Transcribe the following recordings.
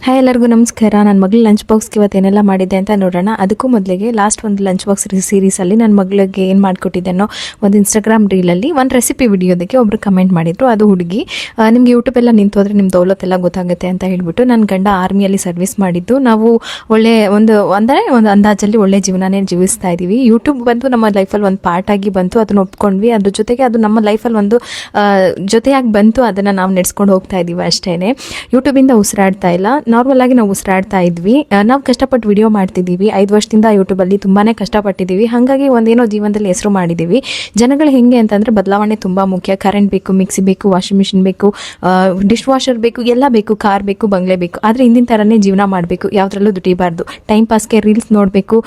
Hi ಎಲ್ಲರಿಗೂ ನಮಸ್ಕಾರ. ನನ್ನ ಮಗಳ ಲಂಚ್ ಬಾಕ್ಸ್ಗೆ ಇವತ್ತು ಏನೆಲ್ಲ ಮಾಡಿದ್ದೆ ಅಂತ ನೋಡೋಣ. ಅದಕ್ಕೂ ಮೊದಲಿಗೆ ಲಾಸ್ಟ್ ಒಂದು ಲಂಚ್ ಬಾಕ್ಸ್ ಸೀರೀಸಲ್ಲಿ ನನ್ನ ಮಗಳಿಗೆ ಏನು ಮಾಡಿಕೊಟ್ಟಿದ್ದೆನೋ ಒಂದು ಇನ್ಸ್ಟಾಗ್ರಾಮ್ ರೀಲಲ್ಲಿ ಒಂದು ರೆಸಿಪಿ ವಿಡಿಯೋದಕ್ಕೆ ಒಬ್ಬರು ಕಮೆಂಟ್ ಮಾಡಿದ್ರು. ಅದು ಹುಡುಗಿ ನಿಮಗೆ ಯೂಟ್ಯೂಬೆಲ್ಲ ನಿಂತೋದ್ರೆ ನಿಮ್ಮ ದೌಲತ್ತೆಲ್ಲ ಗೊತ್ತಾಗುತ್ತೆ ಅಂತ ಹೇಳಿಬಿಟ್ಟು, ನನ್ನ ಗಂಡ ಆರ್ಮಿಯಲ್ಲಿ ಸರ್ವಿಸ್ ಮಾಡಿದ್ದು, ನಾವು ಒಳ್ಳೆ ಒಂದು ಅಂದಾಜಲ್ಲಿ ಒಳ್ಳೆ ಜೀವನನೇ ಜೀವಿಸ್ತಾ ಇದ್ದೀವಿ. ಯೂಟ್ಯೂಬ್ ಬಂತು ನಮ್ಮ ಲೈಫಲ್ಲಿ ಒಂದು ಪಾರ್ಟ್ ಆಗಿ ಬಂತು, ಅದನ್ನು ಒಪ್ಕೊಂಡ್ವಿ. ಅದ್ರ ಜೊತೆಗೆ ಅದು ನಮ್ಮ ಲೈಫಲ್ಲಿ ಒಂದು ಜೊತೆಯಾಗಿ ಬಂತು, ಅದನ್ನು ನಾವು ನಡೆಸ್ಕೊಂಡು ಹೋಗ್ತಾ ಇದ್ದೀವಿ ಅಷ್ಟೇ. ಯೂಟ್ಯೂಬಿಂದ ಉಸಿರಾಡ್ತಾ ಇಲ್ಲ, ನಾರ್ಮಲ್ ಆಗಿ ನಾವು ಉಸಿರಾಡ್ತಾ ಇದ್ವಿ. ನಾವು ಕಷ್ಟಪಟ್ಟು ವಿಡಿಯೋ ಮಾಡ್ತಿದ್ದೀವಿ. 5 ವರ್ಷದಿಂದ ಯೂಟ್ಯೂಬಲ್ಲಿ ತುಂಬಾ ಕಷ್ಟಪಟ್ಟಿದ್ದೀವಿ. ಹಾಗಾಗಿ ಒಂದೇನೋ ಜೀವನದಲ್ಲಿ ಹೆಸರು ಮಾಡಿದ್ದೀವಿ. ಜನಗಳು ಹೆಂಗೆ ಅಂತಂದರೆ, ಬದಲಾವಣೆ ತುಂಬ ಮುಖ್ಯ. ಕರೆಂಟ್ ಬೇಕು, ಮಿಕ್ಸಿ ಬೇಕು, ವಾಷಿಂಗ್ ಮಿಷಿನ್ ಬೇಕು, ಡಿಶ್ ವಾಷರ್ ಬೇಕು, ಎಲ್ಲ ಬೇಕು, ಕಾರ್ ಬೇಕು, ಬಂಗ್ಲೆ ಬೇಕು. ಆದರೆ ಹಿಂದಿನ ಥರನೇ ಜೀವನ ಮಾಡಬೇಕು, ಯಾವುದ್ರಲ್ಲೂ ದುಡಿಬಾರ್ದು. ಟೈಮ್ ಪಾಸ್ಗೆ ರೀಲ್ಸ್ ನೋಡಬೇಕು,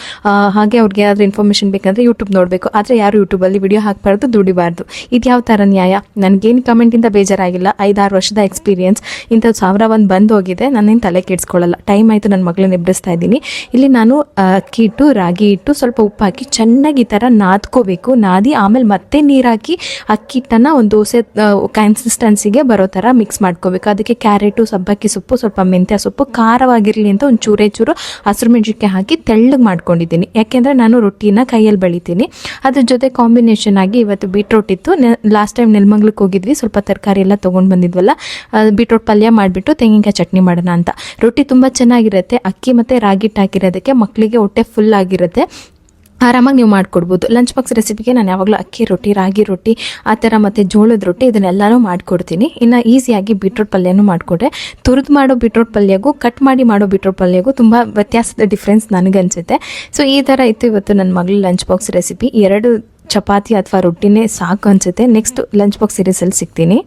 ಹಾಗೆ ಅವ್ರಿಗೆ ಏನಾದರೂ ಇನ್ಫಾರ್ಮೇಷನ್ ಬೇಕಂದರೆ ಯೂಟ್ಯೂಬ್ ನೋಡಬೇಕು. ಆದರೆ ಯಾರು ಯೂಟ್ಯೂಬಲ್ಲಿ ವಿಡಿಯೋ ಹಾಕಬಾರ್ದು, ದುಡಿಬಾರ್ದು. ಇದು ಯಾವ ಥರ ನ್ಯಾಯ? ನನಗೇನು ಕಮೆಂಟಿಂದ ಬೇಜಾರಾಗಿಲ್ಲ. 5-6 ವರ್ಷದ ಎಕ್ಸ್ಪೀರಿಯನ್ಸ್, ಇಂಥದ್ದು 1001 ಬಂದು ಹೋಗಿದೆ. ನಾನೇನು ತಲೆ ಕೆಡಿಸ್ಕೊಳ್ಳಲ್ಲ. ಟೈಮ್ ಆಯಿತು, ನನ್ನ ಮಗಳನ್ನ ಎಬ್ಬರಿಸ್ತಾ ಇದ್ದೀನಿ. ಇಲ್ಲಿ ನಾನು ಅಕ್ಕಿ ಹಿಟ್ಟು, ರಾಗಿ ಹಿಟ್ಟು, ಸ್ವಲ್ಪ ಉಪ್ಪು ಹಾಕಿ ಚೆನ್ನಾಗಿ ಈ ಥರ ನಾದ್ಕೋಬೇಕು. ನಾದಿ ಆಮೇಲೆ ಮತ್ತೆ ನೀರು ಹಾಕಿ ಅಕ್ಕಿ ಹಿಟ್ಟನ್ನು ಒಂದು ದೋಸೆ ಕನ್ಸಿಸ್ಟೆನ್ಸಿಗೆ ಬರೋ ಥರ ಮಿಕ್ಸ್ ಮಾಡ್ಕೋಬೇಕು. ಅದಕ್ಕೆ ಕ್ಯಾರೆಟು, ಸಬ್ಬಕ್ಕಿ ಸೊಪ್ಪು, ಸ್ವಲ್ಪ ಮೆಂತ್ಯ ಸೊಪ್ಪು, ಖಾರವಾಗಿರಲಿ ಅಂತ ಒಂದು ಚೂರು ಹಸಿರು ಮೆಣಸಿನ್ಕಾಯಿ ಹಾಕಿ ತೆಳ್ಳಗೆ ಮಾಡ್ಕೊಂಡಿದ್ದೀನಿ. ಯಾಕೆಂದರೆ ನಾನು ರೊಟ್ಟಿನ ಕೈಯಲ್ಲಿ ಬೆಳಿತೀನಿ. ಅದ್ರ ಜೊತೆ ಕಾಂಬಿನೇಷನ್ ಆಗಿ ಇವತ್ತು ಬೀಟ್ರೋಟ್ ಇತ್ತು. ಲಾಸ್ಟ್ ಟೈಮ್ ನೆಲಮಂಗ್ಲಕ್ಕೆ ಹೋಗಿದ್ವಿ, ಸ್ವಲ್ಪ ತರಕಾರಿ ಎಲ್ಲ ತೊಗೊಂಡು ಬಂದಿದ್ವಲ್ಲ, ಬೀಟ್ರೋಟ್ ಪಲ್ಯ ಮಾಡಿಬಿಟ್ಟು ತೆಂಗಿನಕಾಯಿ ಚಟ್ನಿ ಮಾಡೋಣ ಅಂತ. ರೊಟ್ಟಿ ತುಂಬ ಚೆನ್ನಾಗಿರುತ್ತೆ. ಅಕ್ಕಿ ಮತ್ತು ರಾಗಿ ಹಿಟ್ಟು ಹಾಕಿರೋದಕ್ಕೆ ಮಕ್ಕಳಿಗೆ ಹೊಟ್ಟೆ ಫುಲ್ ಆಗಿರುತ್ತೆ. ಆರಾಮಾಗಿ ನೀವು ಮಾಡಿಕೊಡ್ಬೋದು. ಲಂಚ್ ಬಾಕ್ಸ್ ರೆಸಿಪಿಗೆ ನಾನು ಯಾವಾಗಲೂ ಅಕ್ಕಿ ರೊಟ್ಟಿ, ರಾಗಿ ರೊಟ್ಟಿ ಆ ಥರ ಮತ್ತು ಜೋಳದ ರೊಟ್ಟಿ ಇದನ್ನೆಲ್ಲನೂ ಮಾಡಿಕೊಡ್ತೀನಿ. ಇನ್ನು ಈಸಿಯಾಗಿ ಬೀಟ್ರೋಟ್ ಪಲ್ಯನೂ ಮಾಡಿಕೊಡ್ರೆ, ತುರಿದು ಮಾಡೋ ಬೀಟ್ರೋಟ್ ಪಲ್ಯಗೂ ಕಟ್ ಮಾಡಿ ಮಾಡೋ ಬೀಟ್ರೋಟ್ ಪಲ್ಯಗೂ ತುಂಬ ವ್ಯತ್ಯಾಸದ ಡಿಫ್ರೆನ್ಸ್ ನನಗನ್ಸುತ್ತೆ. ಸೊ ಈ ಥರ ಇತ್ತು ಇವತ್ತು ನನ್ನ ಮಗಳ ಲಂಚ್ ಬಾಕ್ಸ್ ರೆಸಿಪಿ. 2 ಚಪಾತಿ ಅಥವಾ ರೊಟ್ಟಿನೇ ಸಾಕು ಅನಿಸುತ್ತೆ. ನೆಕ್ಸ್ಟ್ ಲಂಚ್ ಬಾಕ್ಸ್ ಸೀರೀಸಲ್ಲಿ ಸಿಗ್ತೀನಿ.